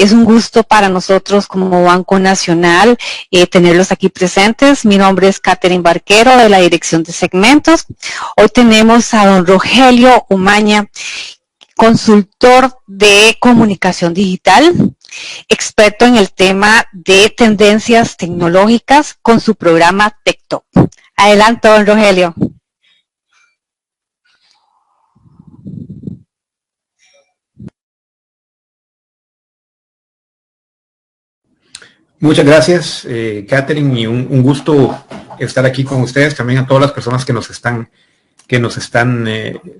Es un gusto para nosotros como Banco Nacional tenerlos aquí presentes. Mi nombre es Catherine Barquero de la Dirección de Segmentos. Hoy tenemos a don Rogelio Umaña, consultor de comunicación digital, experto en el tema de tendencias tecnológicas con su programa TechTalk. Adelante, don Rogelio. Muchas gracias, Catherine, y un gusto estar aquí con ustedes, también a todas las personas que nos están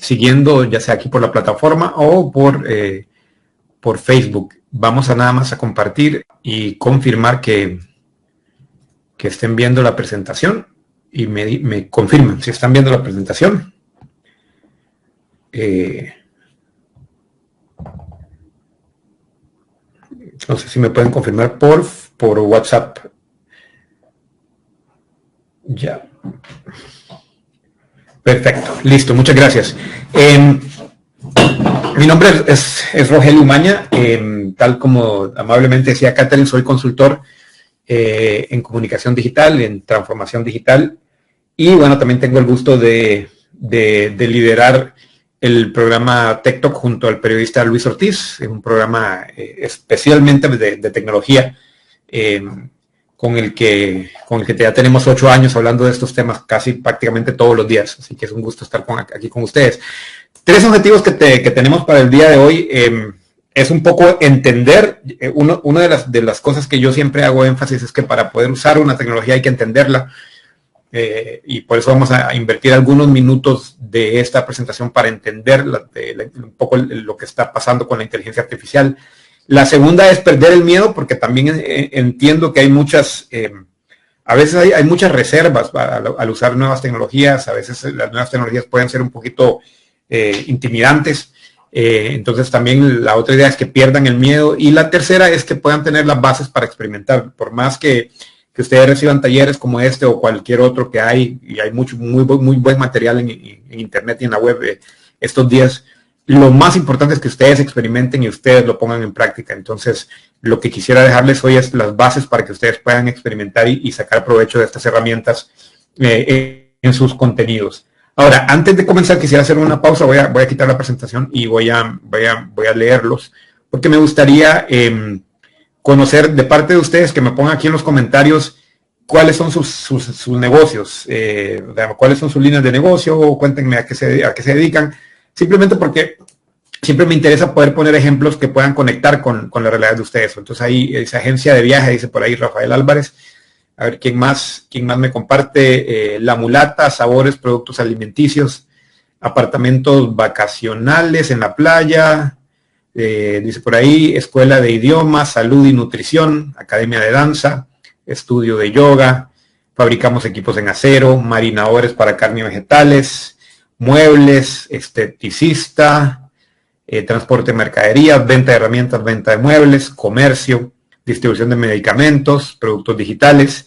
siguiendo, ya sea aquí por la plataforma o por Facebook. Vamos a nada más a compartir y confirmar que estén viendo la presentación y me confirman si están viendo la presentación. No sé si me pueden confirmar por WhatsApp. Ya. Perfecto, listo, muchas gracias. Mi nombre es Rogelio Umaña, tal como amablemente decía Catherine, soy consultor en comunicación digital, en transformación digital, y bueno, también tengo el gusto de liderar el programa TechTalk junto al periodista Luis Ortiz, es un programa especialmente de tecnología, con el que ya tenemos 8 años hablando de estos temas casi prácticamente todos los días, así que es un gusto estar aquí con ustedes. 3 objetivos que tenemos para el día de hoy es un poco entender, una de las cosas que yo siempre hago énfasis es que para poder usar una tecnología hay que entenderla, y por eso vamos a invertir algunos minutos de esta presentación para entender un poco lo que está pasando con la inteligencia artificial. La segunda es perder el miedo, porque también entiendo que hay a veces hay muchas reservas al usar nuevas tecnologías. A veces las nuevas tecnologías pueden ser un poquito intimidantes. Entonces también la otra idea es que pierdan el miedo. Y la tercera es que puedan tener las bases para experimentar. Por más que ustedes reciban talleres como este o cualquier otro que hay, y hay muy buen material en internet y en la web estos días, lo más importante es que ustedes experimenten y ustedes lo pongan en práctica. Entonces, lo que quisiera dejarles hoy es las bases para que ustedes puedan experimentar y sacar provecho de estas herramientas en sus contenidos. Ahora, antes de comenzar, quisiera hacer una pausa. Voy a quitar la presentación y voy a leerlos, porque me gustaría conocer de parte de ustedes, que me pongan aquí en los comentarios cuáles son sus negocios, cuáles son sus líneas de negocio, o cuéntenme a qué se dedican. Simplemente porque siempre me interesa poder poner ejemplos que puedan conectar con la realidad de ustedes. Entonces ahí esa agencia de viaje, dice por ahí Rafael Álvarez. A ver, ¿quién más me comparte? La Mulata, sabores, productos alimenticios, apartamentos vacacionales en la playa. Dice por ahí, escuela de idiomas, salud y nutrición, academia de danza, estudio de yoga, fabricamos equipos en acero, marinadores para carne y vegetales, muebles, esteticista, transporte de mercaderías, venta de herramientas, venta de muebles, comercio, distribución de medicamentos, productos digitales,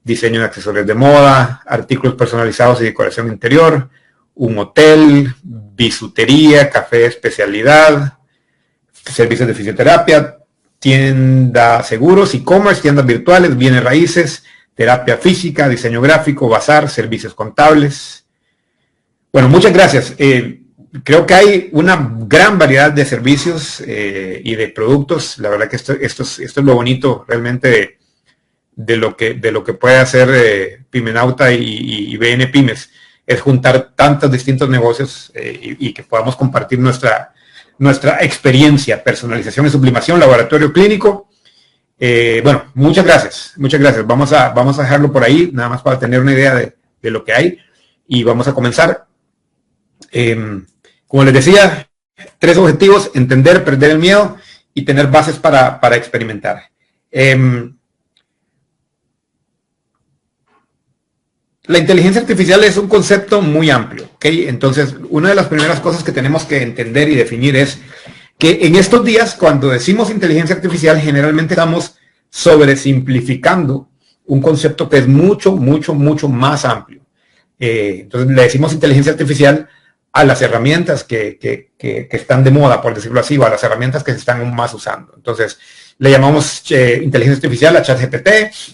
diseño de accesorios de moda, artículos personalizados y decoración interior, un hotel, bisutería, café de especialidad, servicios de fisioterapia, tienda seguros, e-commerce, tiendas virtuales, bienes raíces, terapia física, diseño gráfico, bazar, servicios contables. Bueno, muchas gracias. Creo que hay una gran variedad de servicios y de productos. La verdad que esto es lo bonito realmente de lo que puede hacer Pymenauta y BN Pymes, es juntar tantos distintos negocios y que podamos compartir nuestra experiencia, personalización y sublimación, laboratorio clínico. Bueno, muchas gracias. Vamos a dejarlo por ahí, nada más para tener una idea de lo que hay, y vamos a comenzar. Como les decía, 3 objetivos: entender, perder el miedo y tener bases para experimentar. La inteligencia artificial es un concepto muy amplio, ¿ok? Entonces, una de las primeras cosas que tenemos que entender y definir es que en estos días, cuando decimos inteligencia artificial, generalmente estamos sobresimplificando un concepto que es mucho más amplio. Entonces, le decimos inteligencia artificial a las herramientas que están de moda, por decirlo así, o a las herramientas que se están aún más usando. Entonces, le llamamos inteligencia artificial a ChatGPT,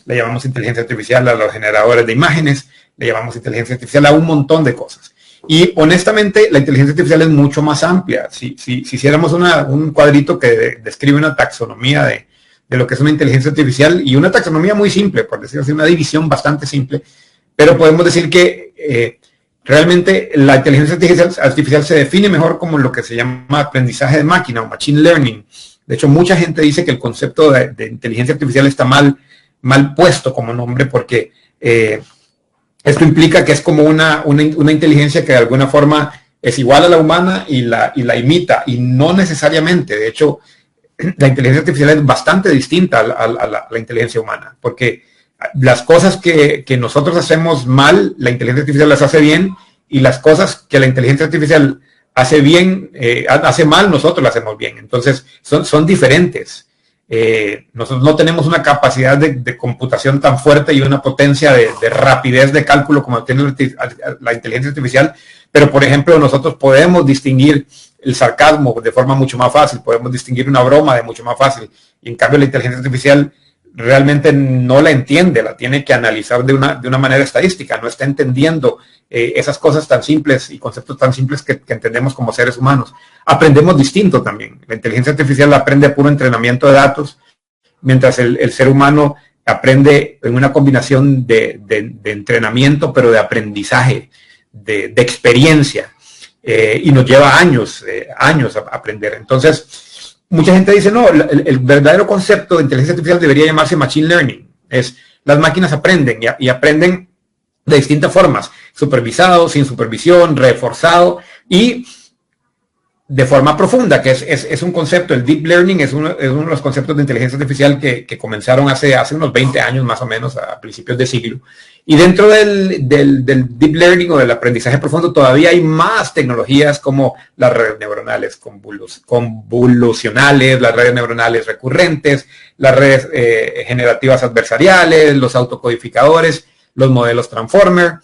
le llamamos inteligencia artificial a los generadores de imágenes, le llamamos inteligencia artificial a un montón de cosas. Y honestamente, la inteligencia artificial es mucho más amplia. Si hiciéramos un cuadrito que describe una taxonomía de lo que es una inteligencia artificial, y una taxonomía muy simple, por decirlo así, una división bastante simple, pero podemos decir que realmente la inteligencia artificial se define mejor como lo que se llama aprendizaje de máquina o machine learning. De hecho, mucha gente dice que el concepto de inteligencia artificial está mal puesto como nombre, porque esto implica que es como una inteligencia que de alguna forma es igual a la humana y la imita, y no necesariamente. De hecho, la inteligencia artificial es bastante distinta a la inteligencia humana, porque las cosas que nosotros hacemos mal, la inteligencia artificial las hace bien, y las cosas que la inteligencia artificial hace bien, hace mal, nosotros las hacemos bien. Entonces, son diferentes. Nosotros no tenemos una capacidad de computación tan fuerte y una potencia de rapidez de cálculo como tiene la inteligencia artificial, pero, por ejemplo, nosotros podemos distinguir el sarcasmo de forma mucho más fácil, podemos distinguir una broma de mucho más fácil, y en cambio la inteligencia artificial realmente no la entiende, la tiene que analizar de una manera estadística, no está entendiendo esas cosas tan simples y conceptos tan simples que entendemos como seres humanos. Aprendemos distinto también. La inteligencia artificial aprende puro entrenamiento de datos, mientras el ser humano aprende en una combinación de entrenamiento, pero de aprendizaje, de experiencia, y nos lleva años a aprender. Entonces, mucha gente dice, no, el verdadero concepto de inteligencia artificial debería llamarse machine learning. Las máquinas aprenden y aprenden de distintas formas, supervisado, sin supervisión, reforzado y de forma profunda, que es un concepto. El deep learning es uno de los conceptos de inteligencia artificial que comenzaron hace unos 20 años más o menos, a principios de siglo. Y dentro del deep learning o del aprendizaje profundo todavía hay más tecnologías como las redes neuronales convolucionales, las redes neuronales recurrentes, las redes generativas adversariales, los autocodificadores, los modelos transformer.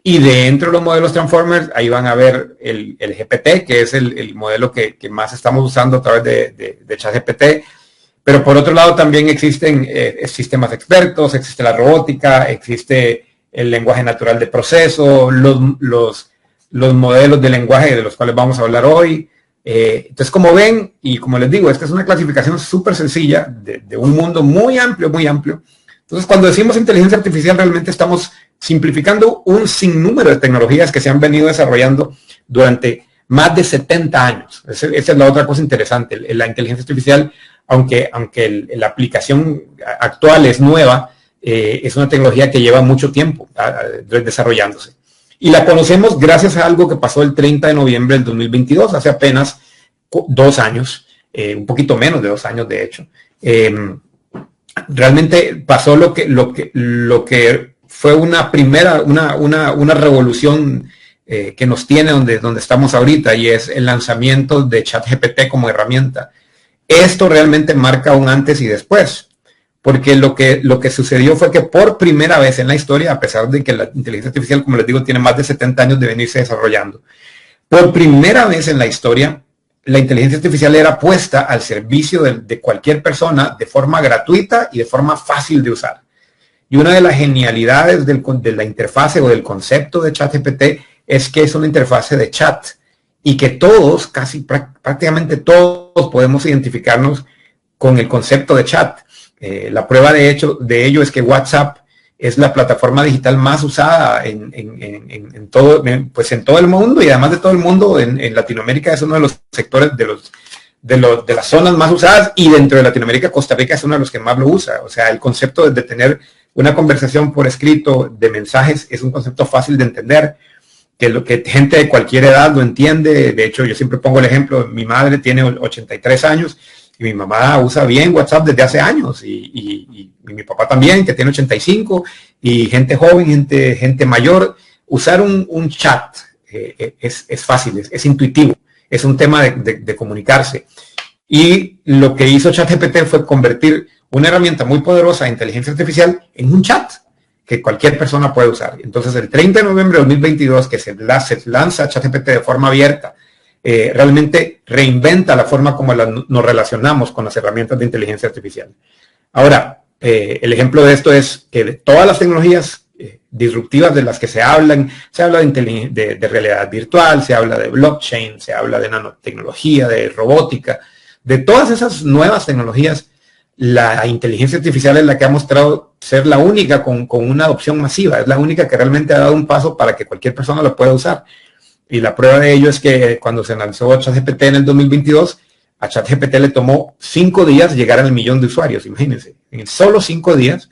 Y dentro de los modelos Transformers, ahí van a ver el GPT, que es el modelo que más estamos usando a través de ChatGPT. Pero por otro lado también existen sistemas expertos, existe la robótica, existe el lenguaje natural de proceso, los modelos de lenguaje de los cuales vamos a hablar hoy. Entonces, como ven, y como les digo, esta es una clasificación súper sencilla de un mundo muy amplio, muy amplio. Entonces, cuando decimos inteligencia artificial, realmente estamos simplificando un sinnúmero de tecnologías que se han venido desarrollando durante más de 70 años. Esa es la otra cosa interesante. La inteligencia artificial, aunque la aplicación actual es nueva, es una tecnología que lleva mucho tiempo desarrollándose. Y la conocemos gracias a algo que pasó el 30 de noviembre del 2022, hace apenas 2 años, un poquito menos de 2 años de hecho. Realmente pasó lo que fue una revolución que nos tiene donde estamos ahorita, y es el lanzamiento de ChatGPT como herramienta. Esto realmente marca un antes y después, porque lo que sucedió fue que por primera vez en la historia, a pesar de que la inteligencia artificial, como les digo, tiene más de 70 años de venirse desarrollando, por primera vez en la historia, la inteligencia artificial era puesta al servicio de cualquier persona de forma gratuita y de forma fácil de usar. Y una de las genialidades de la interfase o del concepto de ChatGPT es que es una interfase de chat y que todos, prácticamente todos, podemos identificarnos con el concepto de chat. La prueba de ello es que WhatsApp es la plataforma digital más usada en todo el mundo, y además de todo el mundo, en Latinoamérica es uno de los sectores de las zonas más usadas, y dentro de Latinoamérica, Costa Rica es uno de los que más lo usa. O sea, el concepto de tener una conversación por escrito de mensajes es un concepto fácil de entender, que gente de cualquier edad lo entiende. De hecho, yo siempre pongo el ejemplo, mi madre tiene 83 años y mi mamá usa bien WhatsApp desde hace años, y mi papá también, que tiene 85, y gente joven, gente mayor. Usar un chat es fácil, es intuitivo, es un tema de comunicarse. Y lo que hizo ChatGPT fue convertir una herramienta muy poderosa de inteligencia artificial en un chat que cualquier persona puede usar. Entonces, el 30 de noviembre de 2022, que se lanza ChatGPT de forma abierta, realmente reinventa la forma como nos relacionamos con las herramientas de inteligencia artificial. Ahora, el ejemplo de esto es que de todas las tecnologías disruptivas de las que se habla de realidad virtual, se habla de blockchain, se habla de nanotecnología, de robótica, de todas esas nuevas tecnologías, la inteligencia artificial es la que ha mostrado ser la única con una adopción masiva, es la única que realmente ha dado un paso para que cualquier persona lo pueda usar. Y la prueba de ello es que cuando se lanzó ChatGPT en el 2022, a ChatGPT le tomó 5 días llegar al 1 millón de usuarios, imagínense. En solo 5 días,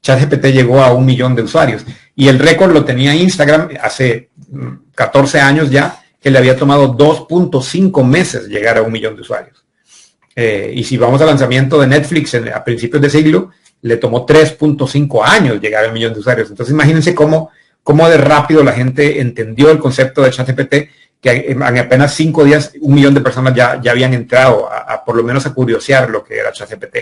ChatGPT llegó a 1 millón de usuarios. Y el récord lo tenía Instagram hace 14 años ya, que le había tomado 2.5 meses llegar a 1 millón de usuarios. Y si vamos al lanzamiento de Netflix a principios de siglo, le tomó 3.5 años llegar al 1 millón de usuarios. Entonces imagínense cómo de rápido la gente entendió el concepto de ChatGPT, que en apenas 5 días 1 millón de personas ya habían entrado a por lo menos a curiosear lo que era ChatGPT.